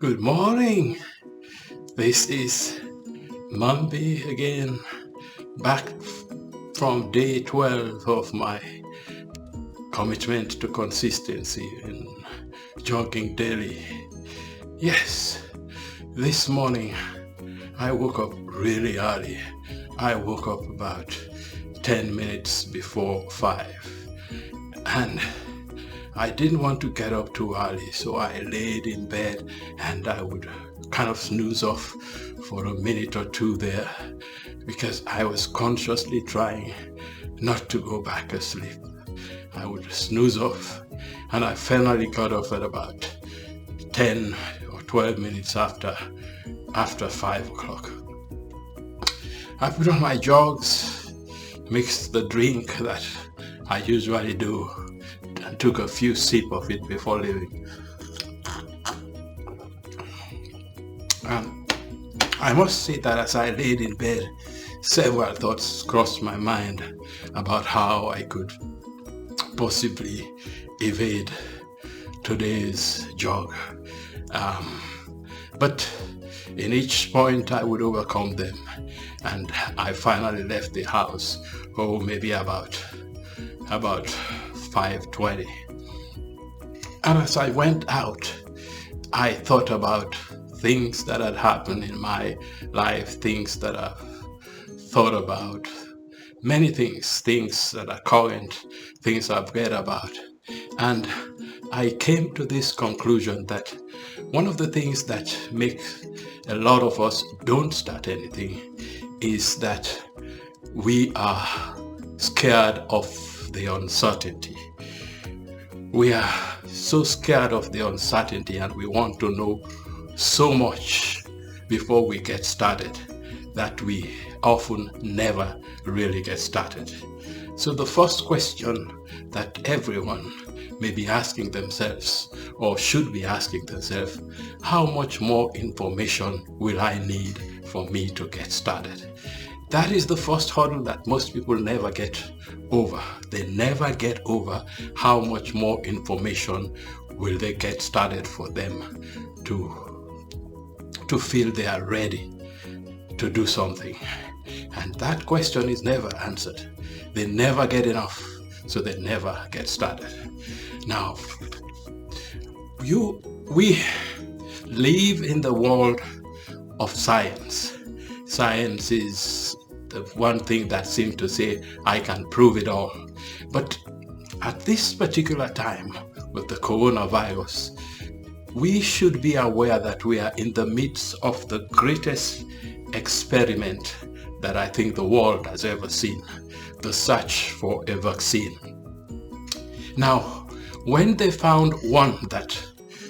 Good morning. This is Monday again, back from day 12 of my commitment to consistency and jogging daily. Yes, this morning I woke up really early. I woke up about 10 minutes before 5, and I didn't want to get up too early, so I laid in bed and I would kind of snooze off for a minute or two there because I was consciously trying not to go back asleep. I would snooze off, and I finally got off at about 10 or 12 minutes after 5 o'clock. I put on my jogs, mixed the drink that I usually do, and took a few sips of it before leaving. I must say that as I laid in bed, several thoughts crossed my mind about how I could possibly evade today's jog. But in each point I would overcome them, and I finally left the house, maybe about 5:20. And as I went out, I thought about things that had happened in my life, things that I've thought about, many things that are current, things I've read about. And I came to this conclusion that one of the things that make a lot of us don't start anything is that we are scared of the uncertainty. We are so scared of the uncertainty, and we want to know so much before we get started that we often never really get started. So the first question that everyone may be asking themselves, or should be asking themselves, how much more information will I need for me to get started? That is the first hurdle that most people never get over. They never get over how much more information will they get started for them to feel they are ready to do something. And that question is never answered. They never get enough, so they never get started. Now, we live in the world of science. Science is the one thing that seems to say, I can prove it all. But at this particular time with the coronavirus, we should be aware that we are in the midst of the greatest experiment that I think the world has ever seen, the search for a vaccine. Now, when they found one that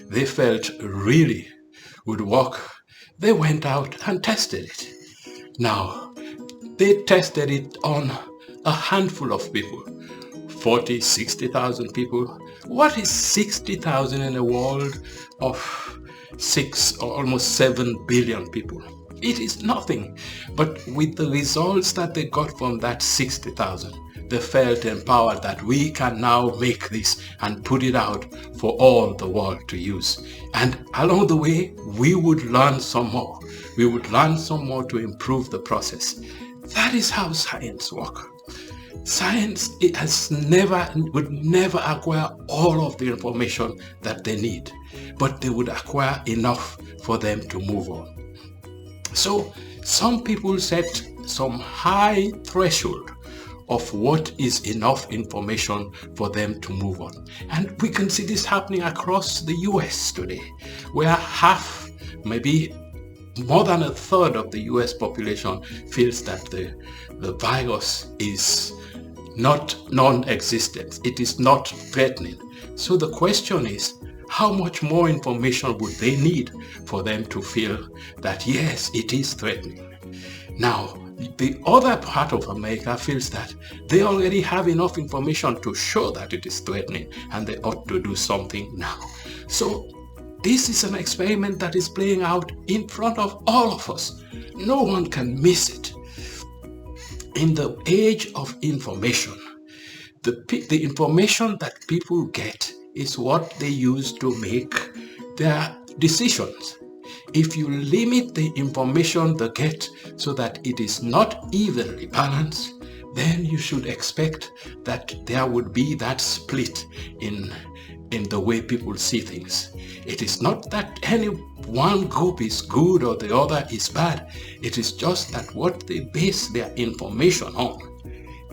they felt really would work, they went out and tested it. Now, they tested it on a handful of people, 40, 60,000 people. What is 60,000 in a world of 6 or almost 7 billion people? It is nothing. But with the results that they got from that 60,000, they felt empowered that we can now make this and put it out for all the world to use. And along the way, we would learn some more. We would learn some more to improve the process. That is how science works. Science would never acquire all of the information that they need, but they would acquire enough for them to move on. So some people set some high threshold of what is enough information for them to move on. And we can see this happening across the US today, where half, maybe more than a third of the US population feels that the virus is not non-existent. It is not threatening. So the question is, how much more information would they need for them to feel that yes, it is threatening? Now, the other part of America feels that they already have enough information to show that it is threatening and they ought to do something now. So this is an experiment that is playing out in front of all of us. No one can miss it. In the age of information, the information that people get is what they use to make their decisions. if you limit the information they get so that it is not evenly balanced, then you should expect that there would be that split in the way people see things. It is not that any one group is good or the other is bad. It is just that what they base their information on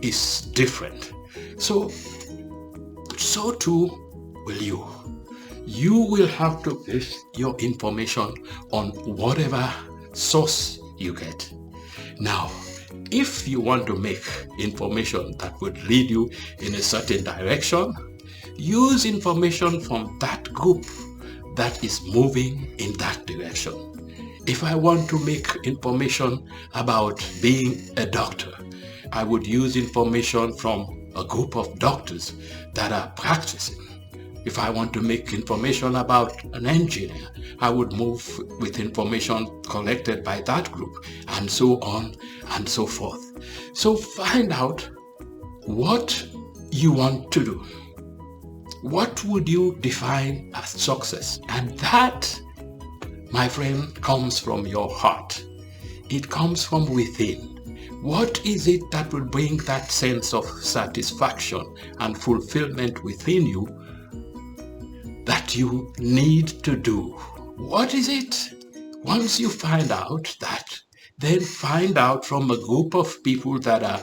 is different. So too will you. You will have to base your information on whatever source you get. Now, if you want to make information that would lead you in a certain direction, use information from that group that is moving in that direction. If I want to make information about being a doctor, I would use information from a group of doctors that are practicing. If I want to make information about an engineer, I would move with information collected by that group, and so on and so forth. So find out what you want to do. What would you define as success? And that, my friend, comes from your heart. It comes from within. What is it that will bring that sense of satisfaction and fulfillment within you that you need to do? What is it? Once you find out that, then find out from a group of people that are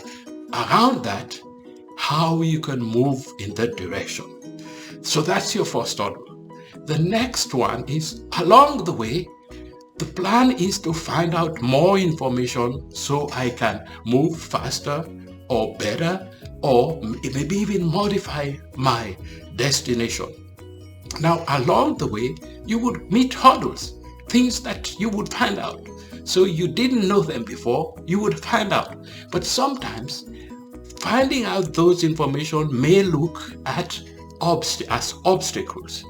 around that how you can move in that direction. So that's your first order. The next one is, along the way, the plan is to find out more information so I can move faster or better, or maybe even modify my destination. Now, along the way, you would meet hurdles, things that you would find out. So you didn't know them before, you would find out. But sometimes, finding out those information may look at as obstacles.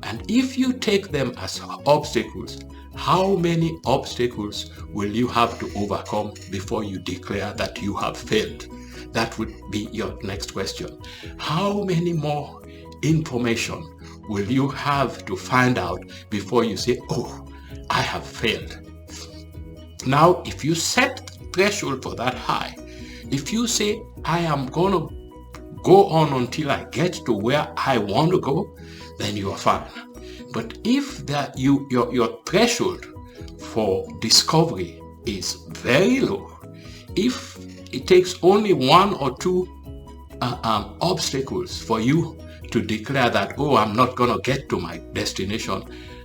And if you take them as obstacles, how many obstacles will you have to overcome before you declare that you have failed? That would be your next question. How many more information will you have to find out before you say, oh, I have failed? Now, if you set the threshold for that high, if you say, I am going to go on until I get to where I want to go, then you are fine. But if that your threshold for discovery is very low, if it takes only one or two obstacles for you to declare that, oh, I'm not going to get to my destination,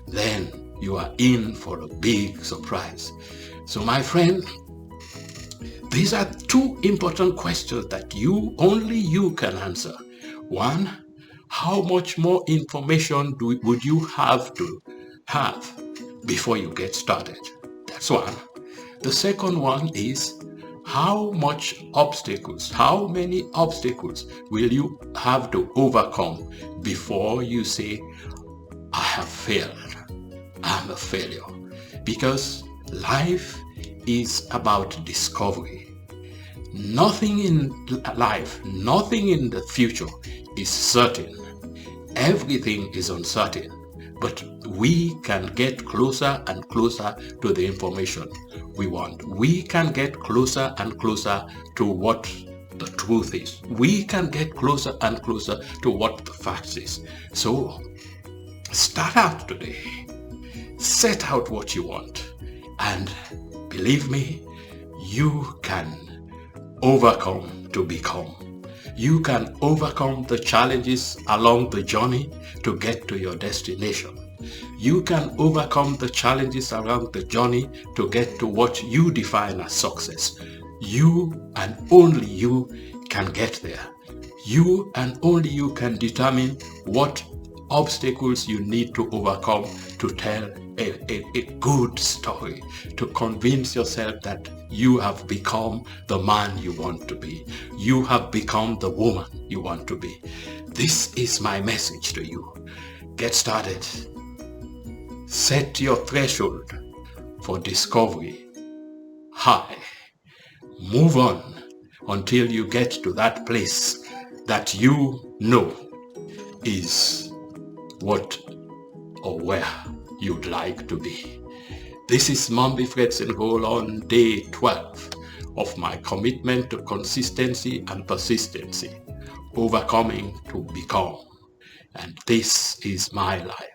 then you are in for a big surprise. So my friend, these are two important questions that only you can answer. One, how much more information would you have to have before you get started? That's one. The second one is, how many obstacles will you have to overcome before you say, I have failed, I'm a failure? Because life is about discovery. Nothing in life, nothing in the future is certain. Everything is uncertain, but we can get closer and closer to the information we want. We can get closer and closer to what the truth is. We can get closer and closer to what the facts is. So start out today. Set out what you want. And believe me, you can overcome to become. You can overcome the challenges along the journey to get to your destination. You can overcome the challenges around the journey to get to what you define as success. You and only you can get there. You and only you can determine what obstacles you need to overcome to tell a good story, to convince yourself that you have become the man you want to be. You have become the woman you want to be. This is my message to you. Get started. Set your threshold for discovery high. Move on until you get to that place that you know is what or where you'd like to be. This is Mombi Fredson-cole on day 12 of my commitment to consistency and persistency, overcoming to become. And this is my life.